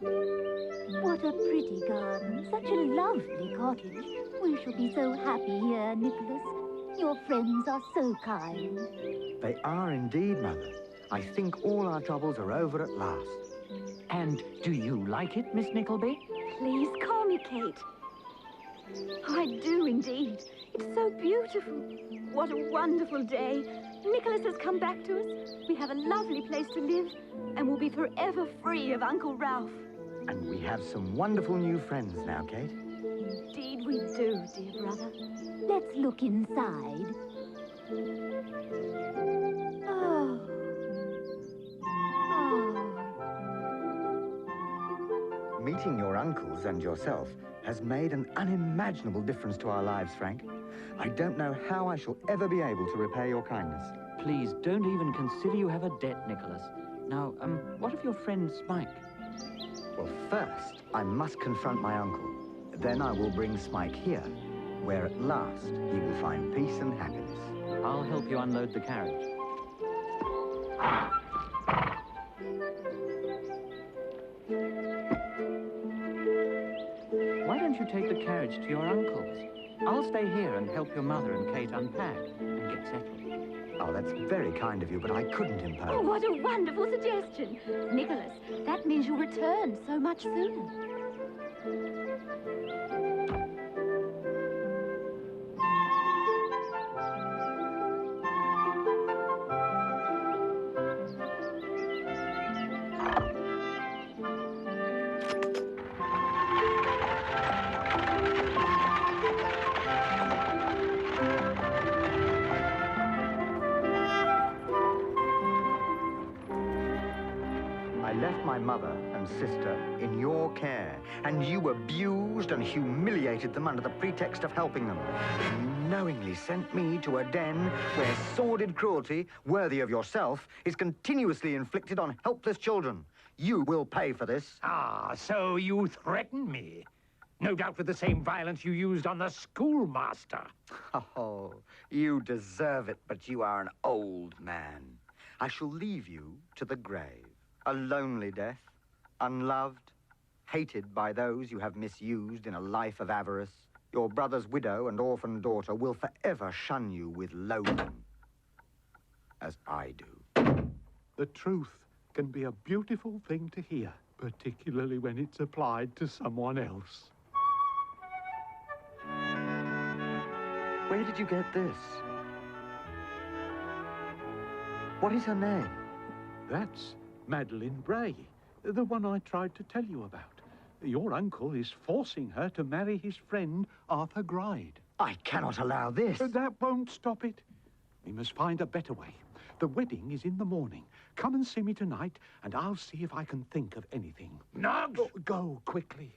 What a pretty garden. Such a lovely cottage. We shall be so happy here, Nicholas. Your friends are so kind. They are indeed, Mother. I think all our troubles are over at last. And do you like it, Miss Nickleby? Please call me Kate. I do indeed. It's so beautiful. What a wonderful day. Nicholas has come back to us. We have a lovely place to live, and we'll be forever free of Uncle Ralph. And we have some wonderful new friends now, Kate. Indeed we do, dear brother. Let's look inside. Oh. Meeting your uncles and yourself has made an unimaginable difference to our lives, Frank. I don't know how I shall ever be able to repay your kindness. Please don't even consider you have a debt, Nicholas. Now, what of your friend Smike? Well, first, I must confront my uncle. Then I will bring Smike here, where at last he will find peace and happiness. I'll help you unload the carriage. Why don't you take the carriage to your uncle's? I'll stay here and help your mother and Kate unpack and get settled. Oh, that's very kind of you, but I couldn't impose. Oh, what a wonderful suggestion. Nicholas, that means you'll return so much sooner. I left my mother and sister in your care, and you abused and humiliated them under the pretext of helping them. You knowingly sent me to a den where sordid cruelty, worthy of yourself, is continuously inflicted on helpless children. You will pay for this. Ah, so you threaten me. No doubt with the same violence you used on the schoolmaster. Oh, you deserve it, but you are an old man. I shall leave you to the grave. A lonely death, unloved, hated by those you have misused in a life of avarice. Your brother's widow and orphan daughter will forever shun you with loathing, as I do. The truth can be a beautiful thing to hear, particularly when it's applied to someone else. Where did you get this? What is her name? That's Madeline Bray, the one I tried to tell you about. Your uncle is forcing her to marry his friend, Arthur Gride. I cannot allow this. That won't stop it. We must find a better way. The wedding is in the morning. Come and see me tonight, and I'll see if I can think of anything. Noggs! Go quickly.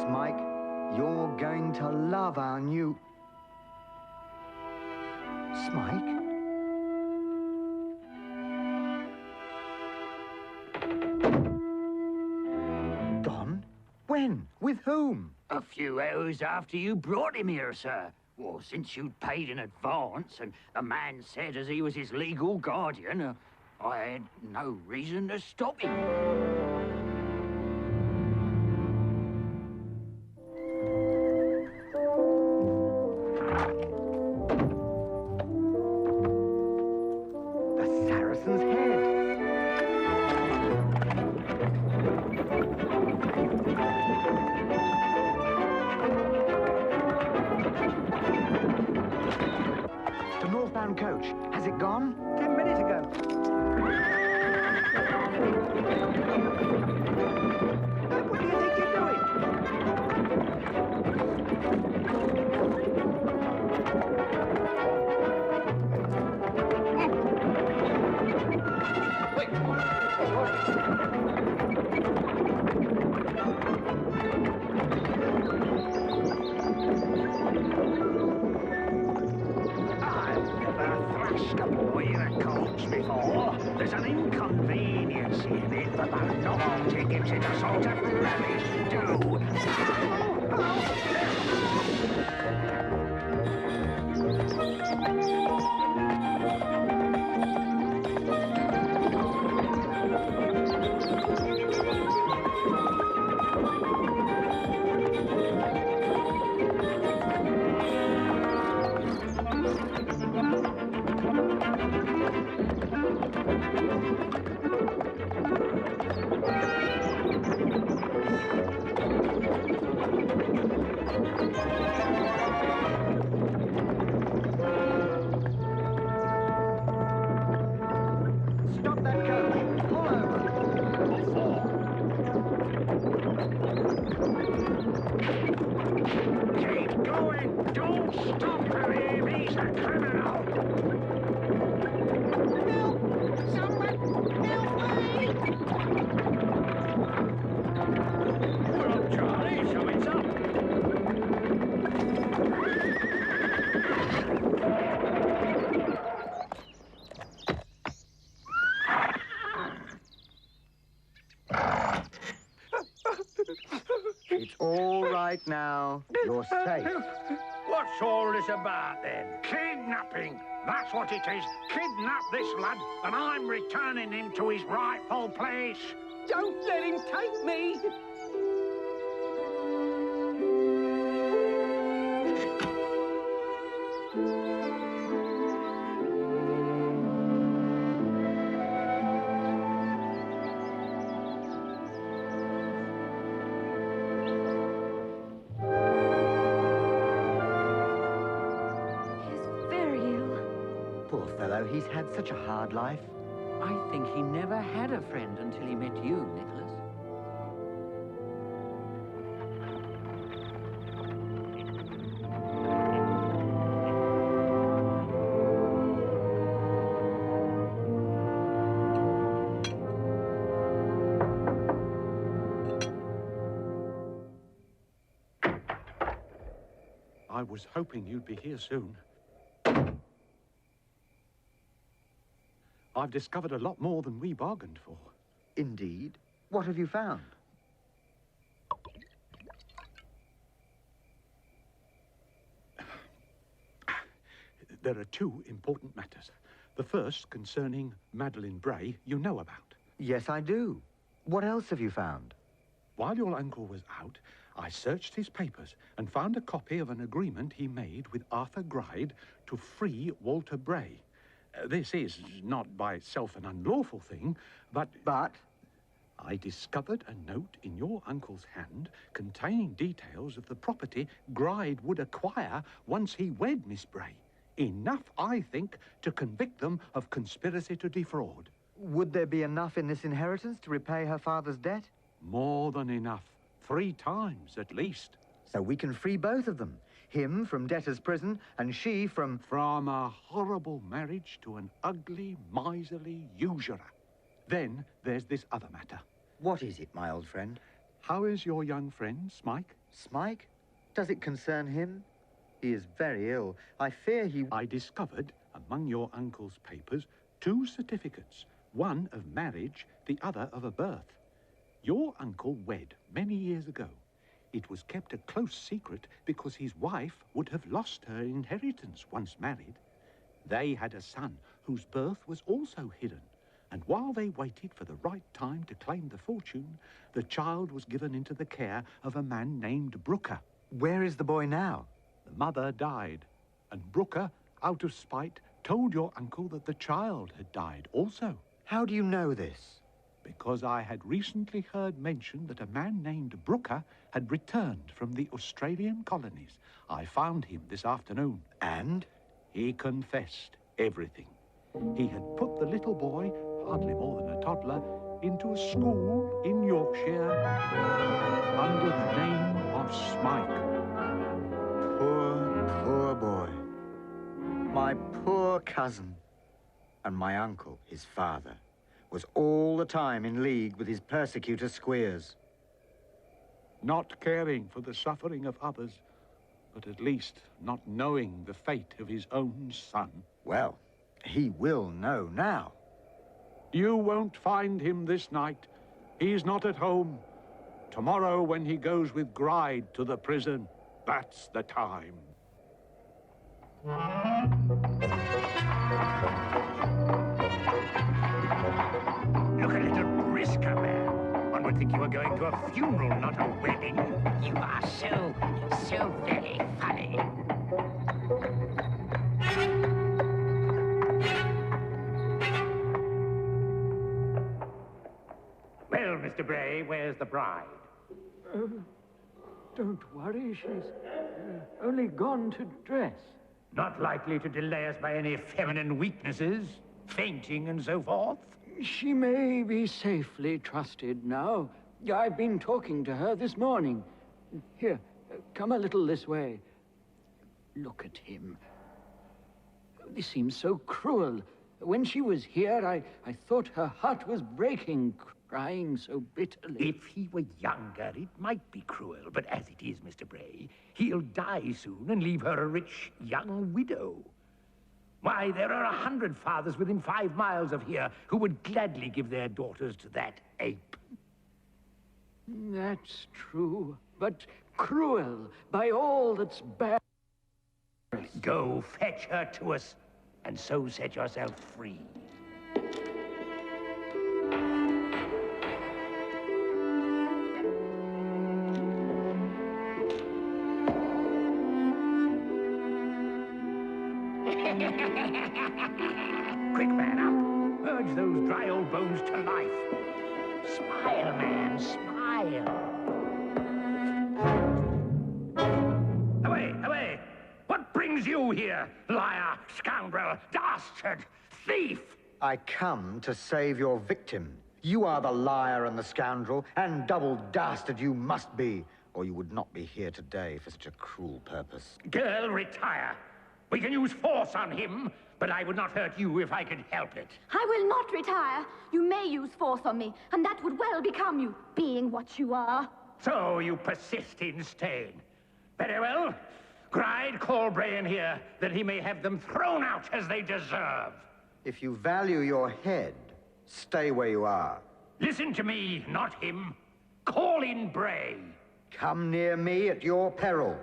Smike, you're going to love our new... Smike? Gone? When? With whom? A few hours after you brought him here, sir. Well, since you'd paid in advance and the man said as he was his legal guardian, I had no reason to stop him. The Saracen's Head. The northbound coach. Has it gone? 10 minutes ago. What do you think you're doing? I've never thrashed a boy in a coach before. There's an inconvenience in it that the novelty gives it a sort of relish to. All right now. You're safe. What's all this about, then? Kidnapping! That's what it is. Kidnap this lad, and I'm returning him to his rightful place. Don't let him take me! Poor fellow, he's had such a hard life. I think he never had a friend until he met you, Nicholas. I was hoping you'd be here soon. I've discovered a lot more than we bargained for. Indeed. What have you found? There are two important matters. The first concerning Madeline Bray, you know about. Yes, I do. What else have you found? While your uncle was out, I searched his papers and found a copy of an agreement he made with Arthur Gride to free Walter Bray. This is not by itself an unlawful thing, but... But? I discovered a note in your uncle's hand containing details of the property Gride would acquire once he wed Miss Bray. Enough, I think, to convict them of conspiracy to defraud. Would there be enough in this inheritance to repay her father's debt? More than enough. 3 times, at least. So we can free both of them. Him from debtor's prison, and she from... From a horrible marriage to an ugly, miserly usurer. Then there's this other matter. What is it, my old friend? How is your young friend, Smike? Smike? Does it concern him? He is very ill. I fear he... I discovered, among your uncle's papers, 2 certificates. One of marriage, the other of a birth. Your uncle wed many years ago. It was kept a close secret because his wife would have lost her inheritance once married. They had a son whose birth was also hidden, and while they waited for the right time to claim the fortune, the child was given into the care of a man named Brooker. Where is the boy now? The mother died, and Brooker, out of spite, told your uncle that the child had died also. How do you know this? Because I had recently heard mention that a man named Brooker had returned from the Australian colonies. I found him this afternoon. And? He confessed everything. He had put the little boy, hardly more than a toddler, into a school in Yorkshire under the name of Smike. Poor, poor boy. My poor cousin. And my uncle, his father, was all the time in league with his persecutor Squeers. Not caring for the suffering of others, but at least not knowing the fate of his own son. Well, he will know now. You won't find him this night. He's not at home. Tomorrow, when he goes with Gride to the prison, that's the time. Look a little brisker, man. One would think you were going to a funeral, not a wedding. You are so very funny. Well, Mr. Bray, where's the bride? Don't worry, she's only gone to dress. Not likely to delay us by any feminine weaknesses, fainting and so forth? She may be safely trusted now. I've been talking to her this morning. Here, come a little this way. Look at him. This seems so cruel. When she was here, I thought her heart was breaking, crying so bitterly. If he were younger, it might be cruel, but as it is, Mr. Bray, he'll die soon and leave her a rich young widow. Why, there are 100 fathers within 5 miles of here who would gladly give their daughters to that ape. That's true. but cruel by all that's bad. Go fetch her to us, and so set yourself free. Quick, man, up. Urge those dry old bones to life. Smile, man, smile. Away, away. What brings you here, liar, scoundrel, dastard, thief? I come to save your victim. You are the liar and the scoundrel, and double dastard you must be, or you would not be here today for such a cruel purpose. Girl, retire. We can use force on him, but I would not hurt you if I could help it. I will not retire. You may use force on me, and that would well become you, being what you are. So you persist in staying. Very well. Gride Colbrain here, that he may have them thrown out as they deserve. If you value your head, stay where you are. Listen to me, not him. Call in Bray. Come near me at your peril.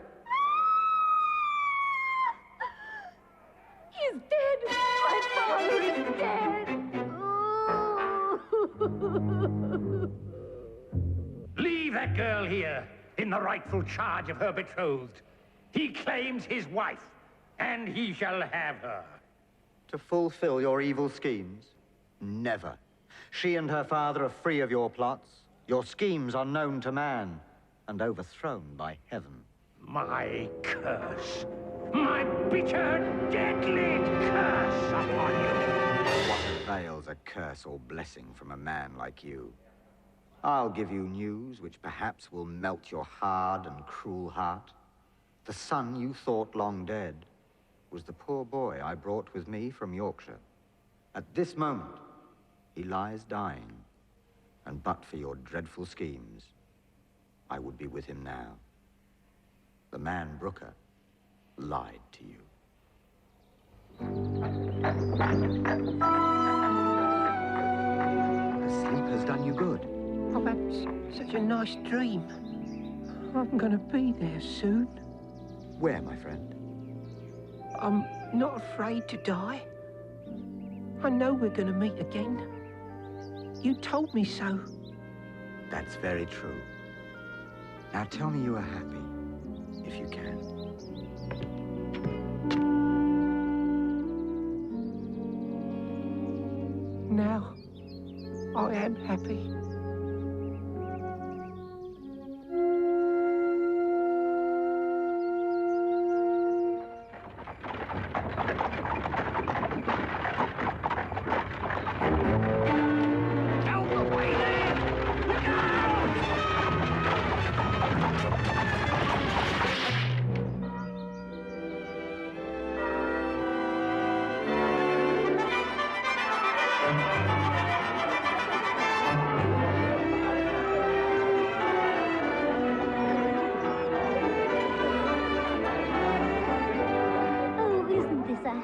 He's dead! My father is dead! Oh. Leave that girl here, in the rightful charge of her betrothed. He claims his wife, and he shall have her. To fulfill your evil schemes? Never. She and her father are free of your plots. Your schemes are known to man, and overthrown by heaven. My curse. My bitter, deadly curse upon you. What avails a curse or blessing from a man like you? I'll give you news which perhaps will melt your hard and cruel heart. The son you thought long dead was the poor boy I brought with me from Yorkshire. At this moment, he lies dying, and but for your dreadful schemes, I would be with him now. The man Brooker lied to you. The sleep has done you good. I've had such a nice dream. I'm gonna be there soon. Where, my friend? I'm not afraid to die. I know we're gonna meet again. You told me so. That's very true. Now tell me you are happy, if you can. Now, I am happy.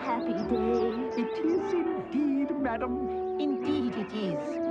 Happy day. It is indeed, madam. Indeed it is.